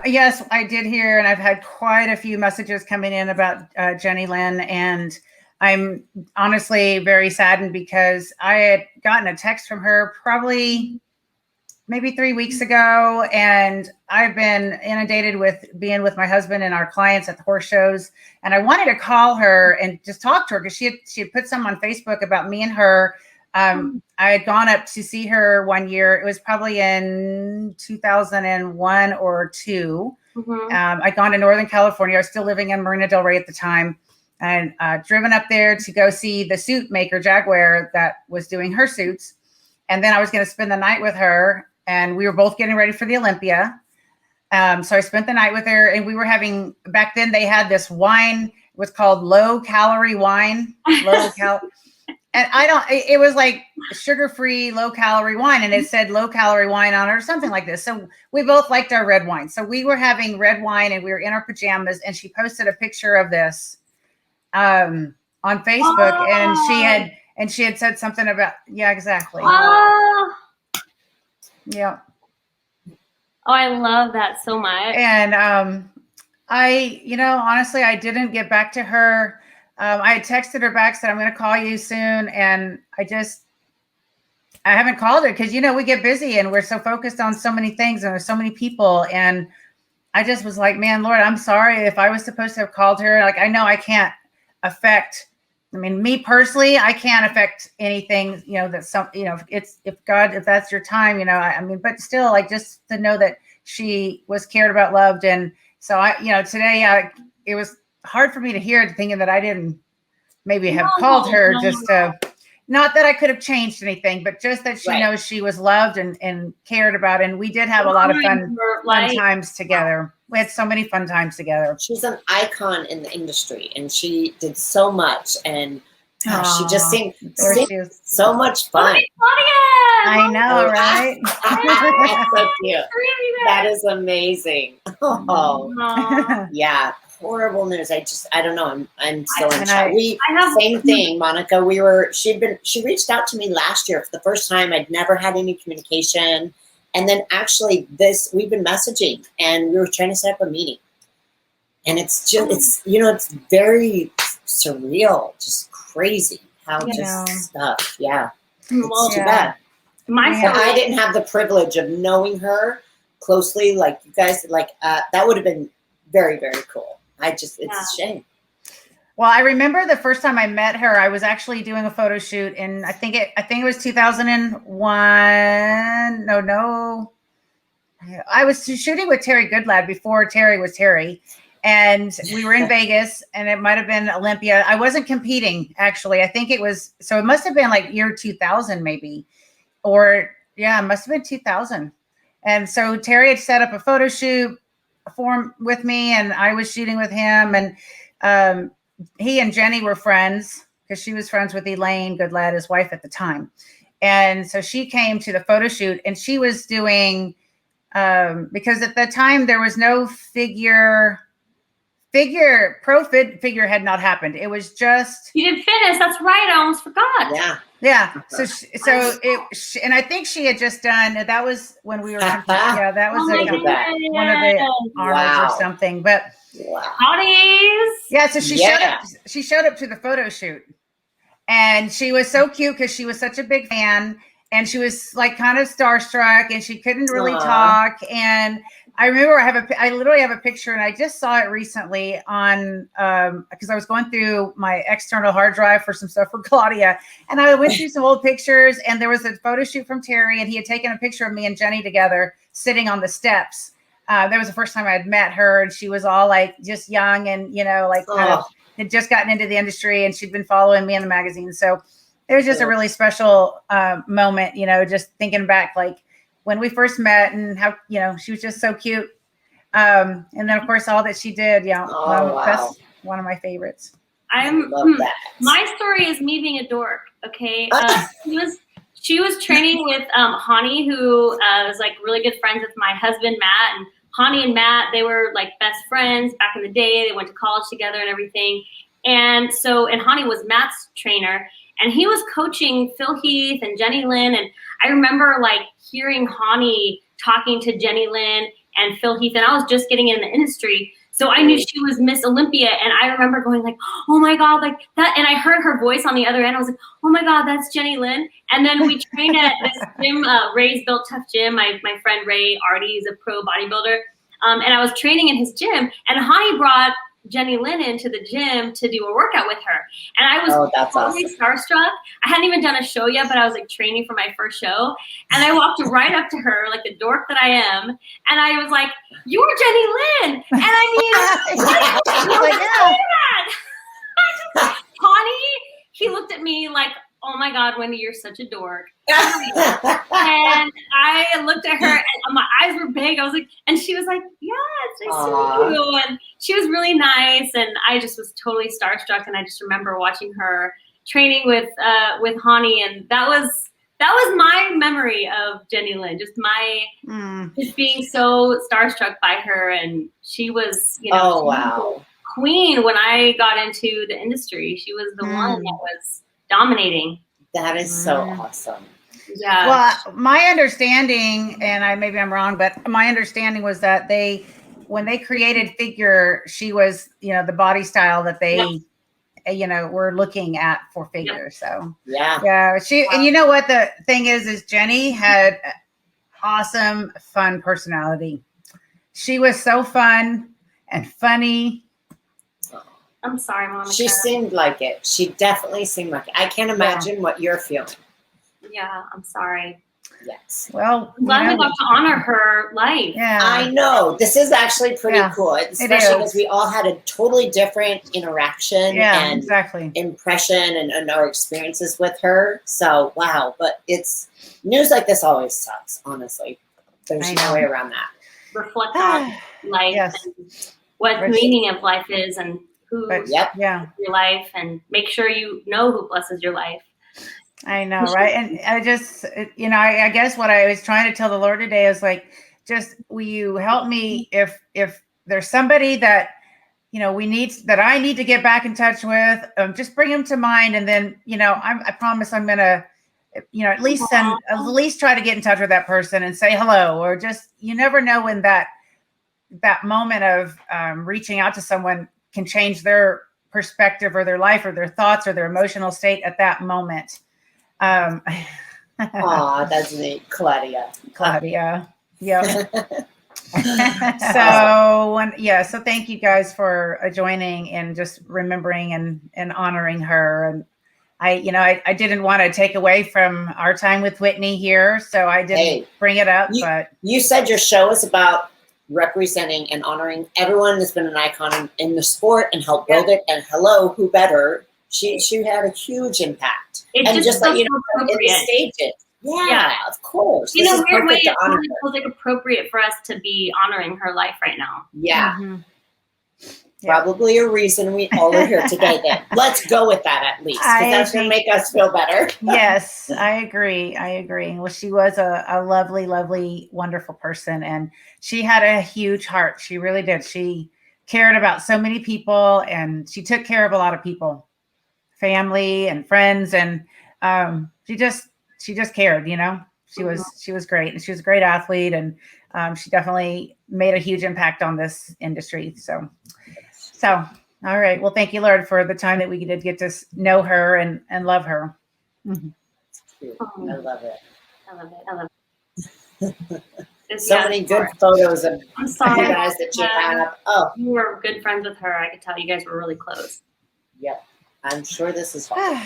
Yes, I did hear, and I've had quite a few messages coming in about Jenny Lynn, and I'm honestly very saddened because I had gotten a text from her probably maybe 3 weeks ago, and I've been inundated with being with my husband and our clients at the horse shows, and I wanted to call her and just talk to her because she had put some on Facebook about me and her. I had gone up to see her one year. It was probably in 2001 or two. I'd gone to Northern California. I was still living in Marina Del Rey at the time, and driven up there to go see the suit maker Jaguar that was doing her suits. And then I was going to spend the night with her, and we were both getting ready for the Olympia. So I spent the night with her, and we were having, back then they had this wine, it was called low calorie wine, and it was like sugar-free, low-calorie wine, and it said low-calorie wine on it or something like this. So we both liked our red wine. So we were having red wine, and we were in our pajamas, and she posted a picture of this on Facebook, and she had said something about, yeah, exactly. Yeah. Oh, I love that so much. And honestly, I didn't get back to her. I had texted her back, said, I'm going to call you soon. And I haven't called her because, we get busy and we're so focused on so many things and there's so many people. And I just was like, man, Lord, I'm sorry if I was supposed to have called her. Like, I know I can't affect, me personally, I can't affect anything, if that's your time, but still, like, just to know that she was cared about, loved. And so today it was hard for me to hear, thinking that I didn't maybe have called her not that I could have changed anything, but just that she knows she was loved and cared about. And we did have a lot of fun times together. We had so many fun times together. She's an icon in the industry, and she did so much. And she just seemed so much fun. I know, right? That's so cute. That is amazing. Oh, yeah. Horrible news. I don't know. I'm so in shock. Same thing, Monica. She reached out to me last year for the first time. I'd never had any communication. And then actually we've been messaging, and we were trying to set up a meeting. And it's just, it's very surreal, just crazy how stuff. Yeah. It's too bad. I didn't have the privilege of knowing her closely like you guys, that would have been very, very cool. It's a shame. Well, I remember the first time I met her, I was actually doing a photo shoot, and I think it was 2001. No. I was shooting with Terry Goodlad before Terry was Terry, and we were in Vegas, and it might have been Olympia. I wasn't competing, actually. I think it must have been like year 2000 maybe, it must have been 2000. And so Terry had set up a photo shoot with me, and I was shooting with him, and he and Jenny were friends because she was friends with Elaine Goodlad, his wife at the time. And so she came to the photo shoot, and she was doing because at the time there was no Pro Figure had not happened. It was just, you did fitness. That's right. I almost forgot. Yeah. And I think she had just done, that was when we were, that was one of the arms or something, but hotties. Yeah. So she showed up to the photo shoot, and she was so cute because she was such a big fan, and she was like kind of starstruck, and she couldn't really talk. And I remember I literally have a picture, and I just saw it recently on, because I was going through my external hard drive for some stuff for Claudia, and I went through some old pictures, and there was a photo shoot from Terry, and he had taken a picture of me and Jenny together sitting on the steps. That was the first time I had met her, and she was all like just young and, had just gotten into the industry, and she'd been following me in the magazine. So it was just a really special moment, just thinking back, like when we first met and how, she was just so cute. And then of course, all that she did, that's one of my favorites. My story is me being a dork. Okay. She was training with Hani, who was like really good friends with my husband, Matt. And Hani and Matt, they were like best friends back in the day. They went to college together and everything. And Hani was Matt's trainer, and he was coaching Phil Heath and Jenny Lynn. And I remember like hearing Hani talking to Jenny Lynn and Phil Heath, and I was just getting in the industry. So I knew she was Miss Olympia, and I remember going like, oh my God, like that. And I heard her voice on the other end. I was like, oh my God, that's Jenny Lynn. And then we trained at this gym, Ray's Built Tough Gym. My friend Ray Artie is a pro bodybuilder. And I was training in his gym, and Hani brought Jenny Lynn into the gym to do a workout with her. And I was totally starstruck. I hadn't even done a show yet, but I was like training for my first show. And I walked right up to her like the dork that I am. And I was like, you're Jenny Lynn. And I mean, Hani, he looked at me like, oh my God, Wendy, you're such a dork. And I looked at her and my eyes were big. I was like, and she was like, yeah, it's nice to meet you. And she was really nice. And I just was totally starstruck. And I just remember watching her training with Hani. And that was my memory of Jenny Lynn, just just being so starstruck by her. And she was, you know, queen when I got into the industry. She was the one that was dominating. That is so awesome. Yeah. Well, my understanding, and maybe I'm wrong, but my understanding was that when they created Figure, she was, you know, the body style that they, you know, were looking at for Figure. So yeah. She, and you know what the thing is Jenny had awesome, fun personality. She was so fun and funny. I'm sorry, Monica. She seemed like it. She definitely seemed like it. I can't imagine what you're feeling. Yeah, I'm sorry. Yes. Well, I'm glad we got to honor her life. Yeah. I know. This is actually pretty cool, especially because we all had a totally different interaction and impression and our experiences with her. So, wow. But it's news like this always sucks, honestly. There's no way around that. Reflect on life and what the meaning of life is and who your life, and make sure you know who blesses your life. I know, right? And I just, you know, I guess what I was trying to tell the Lord today is like, just will you help me if there's somebody that, you know, that I need to get back in touch with, just bring them to mind. And then, you know, I promise I'm going to, you know, at least try to get in touch with that person and say hello, or just, you never know when that moment of reaching out to someone can change their perspective or their life or their thoughts or their emotional state at that moment. That's neat. Claudia. Yeah. So thank you guys for joining and just remembering and honoring her. And I didn't want to take away from our time with Whitney here, so I didn't bring it up. But you said your show is about representing and honoring everyone that's been an icon in the sport and helped build it. And hello, who better? She had a huge impact. It and just like, you know, in the stages. Yeah, of course. In a weird way, it feels like appropriate for us to be honoring her life right now. Yeah. Probably a reason we all are here today then. Let's go with that at least, because that's going to make us feel better. Yes, I agree. Well, she was a lovely, lovely, wonderful person. And she had a huge heart. She really did. She cared about so many people, and she took care of a lot of people, family and friends. And she just cared, you know. She was great. And she was a great athlete. And she definitely made a huge impact on this industry. So, all right. Well, thank you, Lord, for the time that we did get to know her and love her. Mm-hmm. I love it. So many good photos of you guys that you have. Oh, you were good friends with her. I could tell you guys were really close. Yep. I'm sure this is fun.